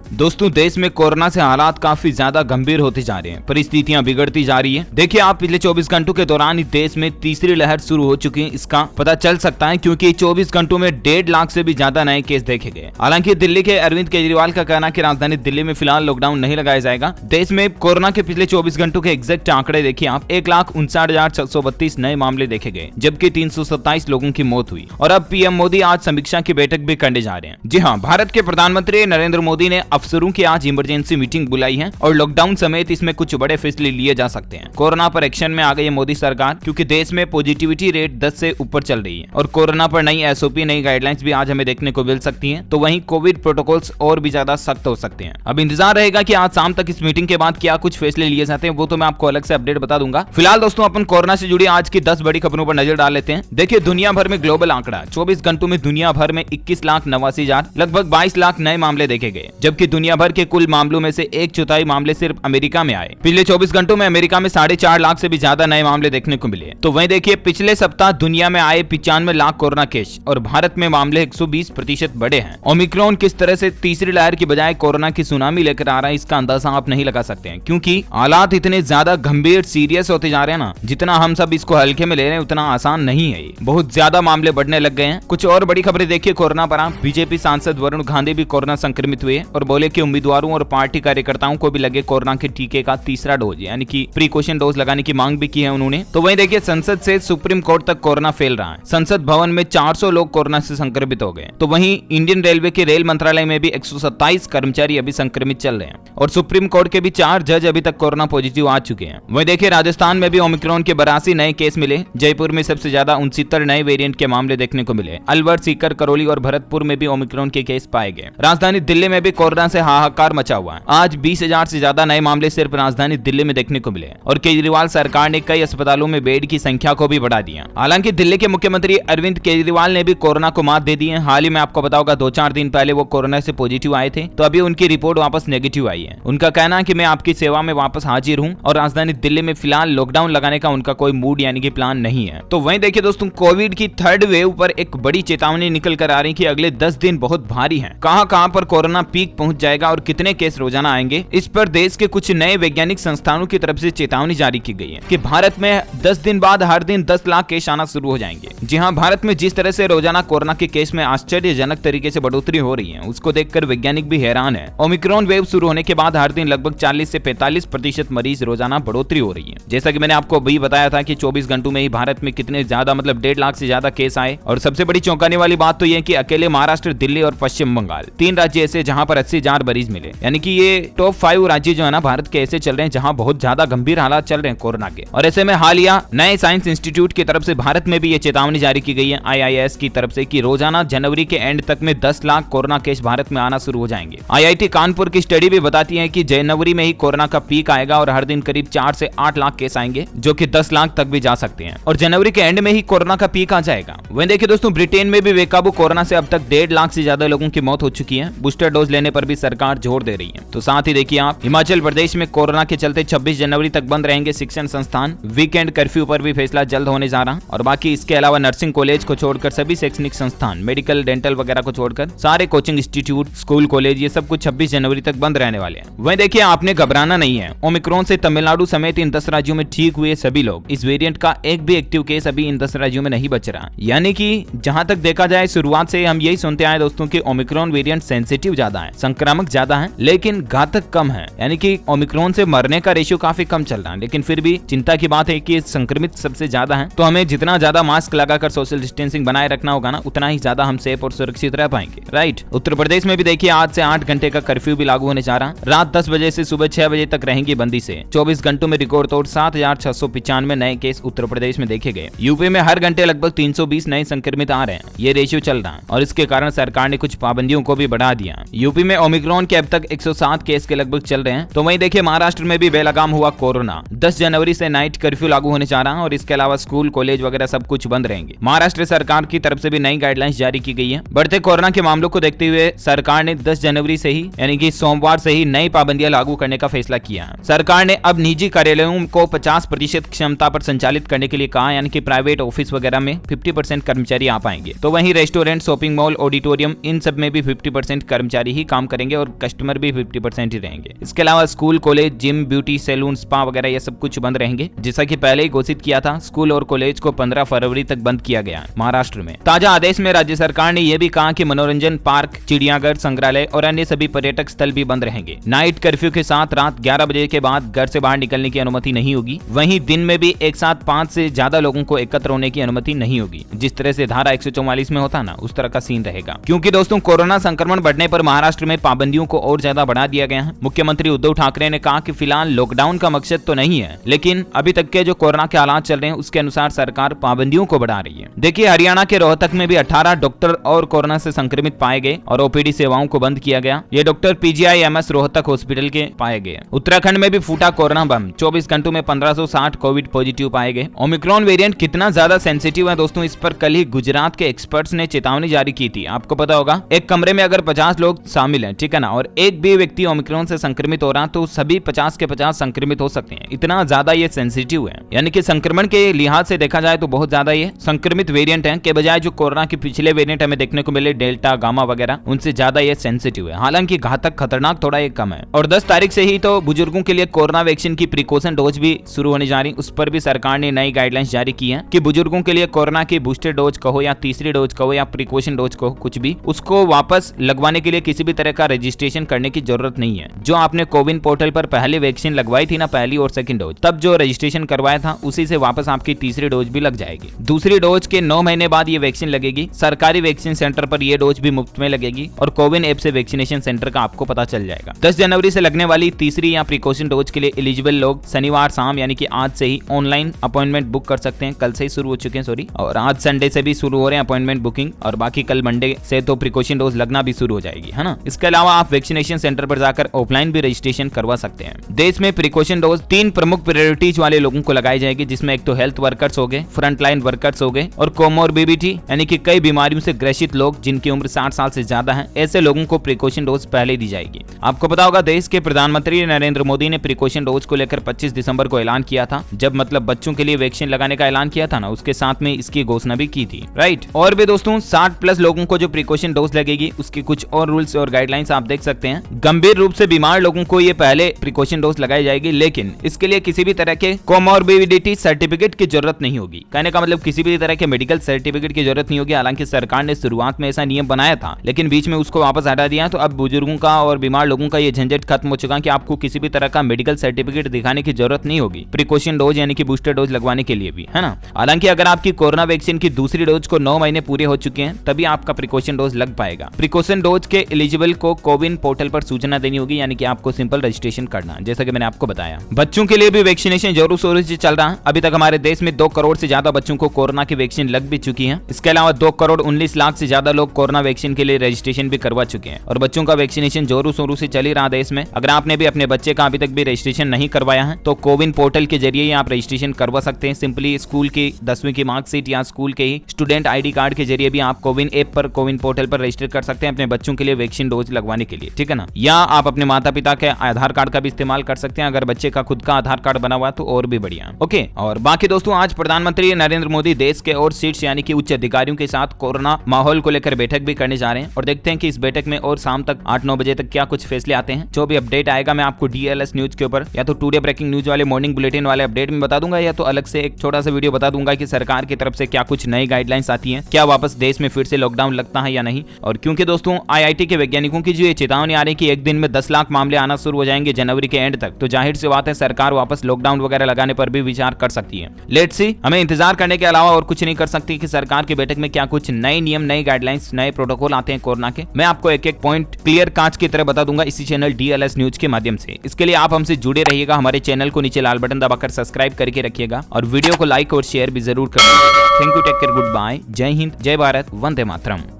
दोस्तों देश में कोरोना से हालात काफी ज्यादा गंभीर होते जा रहे हैं, परिस्थितियां बिगड़ती जा रही हैं। देखिए आप पिछले 24 घंटों के दौरान देश में तीसरी लहर शुरू हो चुकी है, इसका पता चल सकता है क्योंकि 24 घंटों में 1.5 लाख से भी ज्यादा नए केस देखे गए। हालांकि दिल्ली के अरविंद केजरीवाल का कहना है कि राजधानी दिल्ली में फिलहाल लॉकडाउन नहीं लगाया जाएगा। देश में कोरोना के पिछले 24 घंटों के एग्जैक्ट आंकड़े देखिए आप, 1,59,632 नए मामले देखे गए, जबकि 327 लोगों की मौत हुई। और अब पीएम मोदी आज समीक्षा की बैठक भी करने जा रहे हैं। जी हाँ, भारत के प्रधानमंत्री नरेंद्र मोदी ने अफसरों की आज इमरजेंसी मीटिंग बुलाई है और लॉकडाउन समेत इसमें कुछ बड़े फैसले लिए जा सकते हैं। कोरोना पर एक्शन में आ गई है मोदी सरकार, क्योंकि देश में पॉजिटिविटी रेट 10 से ऊपर चल रही है और कोरोना पर नई एसओपी, नई गाइडलाइंस भी आज हमें देखने को मिल सकती हैं। तो वहीं कोविड प्रोटोकॉल्स और भी ज्यादा सख्त हो सकते हैं। अब इंतजार रहेगा कि आज शाम तक इस मीटिंग के बाद क्या कुछ फैसले लिए जाते हैं, वो तो मैं आपको अलग से अपडेट बता दूंगा। फिलहाल दोस्तों अपन कोरोना से जुड़ी आज की 10 बड़ी खबरों पर नजर डाल लेते हैं। देखिए दुनिया भर में ग्लोबल आंकड़ा, 24 घंटों में दुनिया भर में 21,89,000 लगभग 22 लाख नए मामले देखे गए, जबकि दुनिया भर के कुल मामलों में से 1/4 मामले सिर्फ अमेरिका में आए। पिछले 24 घंटों में अमेरिका में 4.5 लाख से भी ज्यादा नए मामले देखने को मिले। तो वहीं देखिए पिछले सप्ताह दुनिया में आए 95 लाख कोरोना केस और भारत में मामले 120% बढ़े हैं। ओमिक्रॉन किस तरह से तीसरी लहर की बजाय कोरोना की सुनामी लेकर आ रहा है, इसका अंदाजा आप नहीं लगा सकते हैं, क्योंकि हालात इतने ज्यादा गंभीर सीरियस होते जा रहे हैं ना, जितना हम सब इसको हल्के में ले रहे हैं उतना आसान नहीं है। बहुत ज्यादा मामले बढ़ने लग गए हैं। कुछ और बड़ी खबरें देखिए कोरोना पर। बीजेपी सांसद वरुण गांधी भी कोरोना संक्रमित हुए और बोले कि उम्मीदवारों और पार्टी कार्यकर्ताओं को भी लगे कोरोना के टीके का तीसरा डोज, यानी कि प्रिकॉशन डोज लगाने की मांग भी की है उन्होंने। तो वहीं देखिए संसद से सुप्रीम कोर्ट तक कोरोना फैल रहा है। संसद भवन में 400 लोग कोरोना से संक्रमित हो गए। तो वहीं इंडियन रेलवे के रेल मंत्रालय में भी 127 कर्मचारी अभी संक्रमित चल रहे हैं और सुप्रीम कोर्ट के भी 4 जज अभी तक कोरोना पॉजिटिव आ चुके हैं। वहीं देखिए राजस्थान में भी ओमिक्रॉन के 82 नए केस मिले। जयपुर में सबसे ज्यादा 69 नए वेरिएंट के मामले देखने को मिले। अलवर, सीकर, करौली और भरतपुर में भी ओमिक्रॉन के केस पाए गए। राजधानी दिल्ली में भी कोरोना से हाहाकार मचा हुआ है। आज 20,000 से ज्यादा नए मामले सिर्फ राजधानी दिल्ली में देखने को मिले और केजरीवाल सरकार ने कई अस्पतालों में बेड की संख्या को भी बढ़ा दिया। हालांकि दिल्ली के मुख्यमंत्री अरविंद केजरीवाल ने भी कोरोना को मात दे दी है। हाल ही में आपको बताऊंगा 2-4 दिन पहले वो कोरोना से पॉजिटिव आए थे, तो अभी उनकी रिपोर्ट वापस नेगेटिव आई है। उनका कहना है कि मैं आपकी सेवा में वापस हाजिर हूं और राजधानी दिल्ली में फिलहाल लॉकडाउन लगाने का उनका कोई मूड यानी कि प्लान नहीं है। तो वहीं देखिए दोस्तों कोविड की 3rd वेव पर एक बड़ी चेतावनी निकल कर आ रही है कि अगले 10 दिन बहुत भारी हैं। कहां पर कोरोना पीक पहुंच जाएगा और कितने केस रोजाना आएंगे, इस पर देश के कुछ नए वैज्ञानिक संस्थानों की तरफ से चेतावनी जारी की गई है कि भारत में 10 दिन बाद हर दिन 10 लाख केस आना शुरू हो जाएंगे। जी हां, भारत में जिस तरह से रोजाना कोरोना के केस में आश्चर्यजनक तरीके से बढ़ोतरी हो रही है, उसको देखकर वैज्ञानिक भी हैरान है। ओमिक्रॉन वेव शुरू होने के बाद हर दिन लगभग 40 से 45% मरीज रोजाना बढ़ोतरी हो रही है। जैसा कि मैंने आपको अभी बताया था कि 24 घंटों में ही भारत में कितने ज्यादा 1.5 लाख से ज्यादा केस आए। और सबसे बड़ी चौंकाने वाली बात तो यह कि अकेले महाराष्ट्र, दिल्ली और पश्चिम बंगाल 3 राज्य ऐसे जहां पर 80,000 मरीज मिले, यानी कि ये टॉप 5 राज्य जो है ना भारत के ऐसे चल रहे हैं जहां बहुत ज्यादा गंभीर हालात चल रहे हैं कोरोना के। और ऐसे में हालिया नए साइंस इंस्टीट्यूट की तरफ से भारत में भी ये चेतावनी जारी की गई है IIS की तरफ से कि रोजाना जनवरी के एंड तक में 10 लाख कोरोना केस भारत में आना शुरू हो जाएंगे। IIT कानपुर की स्टडी भी बताती है कि जनवरी में ही कोरोना का पीक आएगा और हर दिन करीब 4 से 8 लाख केस आएंगे, जो कि 10 लाख तक भी जा सकते हैं और जनवरी के एंड में ही कोरोना का पीक आ जाएगा। वहीं देखिए दोस्तों ब्रिटेन में भी बेकाबू कोरोना से अब तक 1.5 लाख से ज्यादा लोगों की मौत हो चुकी है। बूस्टर डोज लेने पर भी सरकार जोर दे रही है। तो साथ ही देखिए आप हिमाचल प्रदेश में कोरोना के चलते 26 जनवरी तक बंद रहेंगे शिक्षण संस्थान। वीकेंड कर्फ्यू पर भी फैसला जल्द होने जा रहा और बाकी इसके अलावा नर्सिंग कॉलेज को छोड़कर सभी शैक्षणिक संस्थान, मेडिकल, डेंटल वगैरह को छोड़कर सारे कोचिंग इंस्टीट्यूट, स्कूल, कॉलेज ये सब कुछ 26 जनवरी तक बंद रहने वाले हैं। वहीं देखिए आपने घबराना नहीं है। ओमिक्रॉन से तमिलनाडु समेत इन 10 राज्यों में ठीक हुए सभी लोग, इस वेरिएंट का एक भी एक्टिव केस अभी इन 10 राज्यों में नहीं बच रहा। यानी कि जहां तक देखा जाए शुरुआत से हम यही सुनते आए दोस्तों कि ओमिक्रॉन वेरिएंट सेंसिटिव ज्यादा है, संक्रामक ज्यादा है, लेकिन घातक कम है। यानी कि ओमिक्रॉन से मरने का रेशियो काफी कम चल रहा है, लेकिन फिर भी चिंता की बात है कि संक्रमित सबसे ज्यादा है। तो हमें जितना ज्यादा मास्क लगाकर सोशल डिस्टेंसिंग बनाए रखना होगा ना, उतना ही ज्यादा हम सेफ और सुरक्षित रह पाएंगे। राइट। उत्तर प्रदेश में भी देखिए आज से 8 घंटे का कर्फ्यू भी लागू होने जा रहा। रात 10 बजे से सुबह 6 बजे तक रहेंगी बंदी से। 24 घंटों में रिकॉर्ड तोड़ 7,695 नए केस उत्तर प्रदेश में देखे गए। यूपी में हर घंटे लगभग 320 नए संक्रमित आ रहे हैं। ये रेशियो चल रहा है और इसके कारण सरकार ने कुछ पाबंदियों को भी बढ़ा दिया। यूपी में ओमिक्रॉन के अब तक 107 केस के लगभग चल रहे हैं। तो वहीं देखिए महाराष्ट्र में भी बेलगाम हुआ कोरोना। 10 जनवरी से नाइट कर्फ्यू लागू होने जा रहा है और इसके अलावा स्कूल, कॉलेज वगैरह सब कुछ बंद रहेंगे। महाराष्ट्र सरकार की तरफ से भी नई गाइडलाइंस जारी की गई है। बढ़ते कोरोना के मामलों को देखते हुए सरकार ने 10 जनवरी से ही यानी कि सोमवार से ही नई पाबंदियां लागू करने का फैसला किया है। सरकार ने अब निजी कार्यालयों को 50% क्षमता पर संचालित करने के लिए कहा, यानी कि प्राइवेट ऑफिस वगैरह में 50% कर्मचारी आ पाएंगे। तो वहीं रेस्टोरेंट, शॉपिंग मॉल, ऑडिटोरियम इन सब में भी 50% कर्मचारी ही काम करेंगे और कस्टमर भी 50% ही रहेंगे। इसके अलावा school, college, gym, beauty salon, spa वगैरह ये सब कुछ बंद रहेंगे। जैसा कि पहले ही घोषित किया था, स्कूल और कॉलेज को 15 फरवरी तक बंद किया गया है महाराष्ट्र में। ताजा आदेश में राज्य सरकार ने यह भी कहा कि मनोरंजन पार्क, चिड़ियाघर, संग्रहालय और अन्य सभी पर्यटक स्थल भी बंद रहेंगे। नाइट कर्फ्यू के साथ रात 11 बजे के बाद घर से बाहर निकलने की अनुमति नहीं होगी। वहीं दिन में भी एक साथ 5 से ज्यादा लोगों को एकत्र होने की अनुमति नहीं होगी। जिस तरह से धारा 144 में होता ना, उस तरह का सीन रहेगा। क्योंकि दोस्तों कोरोना संक्रमण बढ़ने पर महाराष्ट्र में पाबंदियों को और ज्यादा बढ़ा दिया गया है। मुख्यमंत्री उद्धव ठाकरे ने कहा कि फिलहाल लॉकडाउन का मकसद तो नहीं है, लेकिन अभी तक के जो कोरोना के हालात चल रहे हैं उसके अनुसार सरकार पाबंदियों को बढ़ा रही है। देखिए हरियाणा के रोहतक में भी 18 डॉक्टर और कोरोना से संक्रमित पाए गए और ओपीडी सेवाओं को बंद किया गया। ये डॉक्टर PGIMS रोहतक हॉस्पिटल के पाए गए। उत्तराखंड में भी फूटा कोरोना बम, 24 घंटों में 1560 कोविड पॉजिटिव पाए गए। ओमिक्रॉन वेरिएंट कितना ज्यादा सेंसिटिव है दोस्तों, इस पर कल ही गुजरात के एक्सपर्ट्स ने चेतावनी जारी की थी। आपको पता होगा, एक कमरे में अगर 50 लोग शामिल हैं, ठीक है ना, और एक भी व्यक्ति ओमिक्रॉन से संक्रमित हो रहा तो सभी 50 के 50 संक्रमित हो सकते हैं। इतना ज्यादा ये सेंसिटिव है, यानी कि संक्रमण के लिहाज से देखा जाए तो बहुत ज्यादा ये संक्रमित वेरिएंट है के बजाय जो कोरोना के पिछले वेरिएंट हमें देखने को मिले, डेल्टा, गामा वगैरह, उनसे ज्यादा ये सेंसिटिव है। हालांकि घातक, खतरनाक थोड़ा ये कम है। और 10 तारीख से ही तो बुजुर्गों के लिए कोरोना वैक्सीन की प्रिकॉशन डोज भी शुरू होने जा रही। उस पर भी सरकार ने नई गाइडलाइंस जारी की है कि बुजुर्गों के लिए कोरोना की बूस्टर डोज कहो या तीसरी डोज कहो या प्रिकॉशन डोज कहो, कुछ भी, उसको वापस लगवाने के लिए किसी भी तरह का रजिस्ट्रेशन करने की जरूरत नहीं है। जो आपने कोविन पोर्टल पर पहले वैक्सीन लगवाई थी ना, पहली और सेकंड डोज, तब जो रजिस्ट्रेशन करवाया था उसी से वापस आपकी तीसरी डोज भी लग जाएगी। दूसरी डोज के 9 महीने बाद ये वैक्सीन लगेगी। सरकारी वैक्सीन सेंटर पर ये डोज भी मुफ्त में लगेगी और कोविन ऐप से वैक्सीनेशन सेंटर का आपको पता चल जाएगा। 10 जनवरी से लगने वाली तीसरी या प्रिकॉशन डोज के लिए एलिजिबल लोग शनिवार शाम यानी कि आज से ही ऑनलाइन अपॉइंटमेंट बुक कर सकते हैं। कल से ही शुरू हो चुके हैं, सॉरी, और आज संडे से भी शुरू हो रहे हैं अपॉइंटमेंट बुकिंग, और बाकी कल मंडे से तो प्रिकॉशन डोज लगना भी शुरू हो जाएगी, है ना। इसके अलावा आप वैक्सीनेशन सेंटर पर जाकर ऑफलाइन भी रजिस्ट्रेशन करवा सकते हैं। देश में प्रिकॉशन डोज 3 प्रमुख प्रायोरिटीज वाले लोगों को लगाई जाएगी, जिसमें एक तो हेल्थ वर्कर्स हो गए, फ्रंटलाइन वर्कर्स हो गए, और कोमोरबिडिटी यानी कि कई बीमारियों से ग्रसित लोग जिनकी उम्र 60 साल से ज्यादा है, ऐसे लोगों को प्रिकॉशन डोज पहले दी जाएगी। आपको पता होगा, देश के प्रधानमंत्री नरेंद्र मोदी ने प्रिकॉशन डोज को लेकर 25 दिसंबर को ऐलान किया था। जब मतलब बच्चों के लिए वैक्सीन लगाने का ऐलान किया था ना, उसके साथ में इसकी घोषणा भी की थी, राइट। और भी दोस्तों 60+ लोगों को जो प्रिकॉशन डोज लगेगी उसकी कुछ और रूल्स और गाइडलाइंस आप देख सकते हैं। गंभीर रूप से बीमार लोगों को ये पहले प्रिकॉशन डोज लगाई जाएगी, लेकिन इसके लिए किसी भी तरह के कोमोरबिडिटी सर्टिफिकेट की जरूरत नहीं होगी। कहने का मतलब किसी भी तरह के मेडिकल सर्टिफिकेट की जरूरत नहीं होगी। हालांकि सरकार ने शुरुआत में ऐसा नियम बनाया था, लेकिन बीच में उसको वापस हटा दिया। तो अब बुजुर्गों का और बीमार लोगों का ये झंझट खत्म हो चुका कि आपको किसी भी तरह का मेडिकल सर्टिफिकेट दिखाने की जरूरत नहीं होगी प्रिकॉशन डोज यानी कि बूस्टर डोज लगवाने के लिए भी, है ना। हालांकि अगर आपकी कोरोना वैक्सीन की दूसरी डोज को 9 महीने पूरे हो चुके हैं तभी आपका प्रिकॉशन डोज लग पाएगा। प्रिकॉशन डोज के एलिजिबल को कोविन पोर्टल पर सूचना देनी होगी, यानी कि आपको सिंपल रजिस्ट्रेशन करना, जैसा कि मैंने आपको बताया। बच्चों के लिए भी वैक्सीनेशन जोरों शोरों से चल रहा है। अभी तक हमारे देश में 2 करोड़ से ज्यादा बच्चों को कोरोना की वैक्सीन लग भी चुकी है। इसके अलावा 2 करोड़ 19 लाख से ज्यादा लोग कोरोना वैक्सीन के लिए रजिस्ट्रेशन भी करवा चुके हैं और बच्चों का वैक्सीनेशन जोरों शोरों से चल ही रहा देश में। अगर आपने भी अपने बच्चे का अभी तक भी रजिस्ट्रेशन नहीं करवाया है तो कोविन पोर्टल के जरिए आप रजिस्ट्रेशन करवा सकते हैं। सिंपली स्कूल की 10वीं की मार्कशीट या स्कूल के ही स्टूडेंट ID कार्ड के जरिए भी आप कोविन ऐप पर, कोविन पोर्टल पर रजिस्टर कर सकते हैं अपने बच्चों के लिए वैक्सीन डोज लगवाने के लिए, ठीक है ना। या आप अपने माता पिता के आधार कार्ड का भी इस्तेमाल कर सकते हैं, अगर बच्चे का खुद का आधार कार्ड बना हुआ तो और भी बढ़िया, ओके। और बाकी दोस्तों आज प्रधानमंत्री नरेंद्र मोदी देश के और सीट्स यानी कि उच्च अधिकारियों के साथ कोरोना माहौल को लेकर बैठक भी करने जा रहे हैं और देखते हैं कि इस बैठक में और शाम तक 8-9 बजे तक क्या कुछ फैसले आते हैं। जो भी अपडेट आएगा मैं आपको DLS न्यूज के ऊपर या तो टुडे ब्रेकिंग न्यूज वाले मॉर्निंग बुलेटिन वाले अपडेट में बता दूंगा, या तो अलग से एक छोटा सा वीडियो बता दूंगा कि सरकार की तरफ से क्या कुछ नई गाइडलाइंस आती हैं, क्या वापस देश में फिर से लॉकडाउन लगता है या नहीं। और क्योंकि दोस्तों IIT के वैज्ञानिकों की जो ये चेतावनी आ रही है कि एक दिन में 10 लाख मामले आना शुरू हो जाएंगे जनवरी के एंड तक, तो जाहिर सी बात है सरकार वापस लॉकडाउन वगैरह लगाने पर भी विचार कर सकती है। लेट्स सी, हमें इंतजार करने के अलावा और कुछ नहीं कर सकती कि सरकार की बैठक में क्या कुछ नए नियम, नई गाइडलाइंस, नए प्रोटोकॉल आते हैं कोरोना के। मैं आपको एक एक पॉइंट क्लियर कांच की तरह बता दूंगा इसी चैनल DLS न्यूज के माध्यम से। इसके लिए आप हमसे जुड़े रहिएगा, हमारे चैनल को नीचे लाल बटन दबाकर सब्सक्राइब करके रखिएगा और वीडियो को लाइक और शेयर भी जरूर करिएगा। Thank you, take care, good bye, Jai Hind, जय भारत, वंदे मातरम।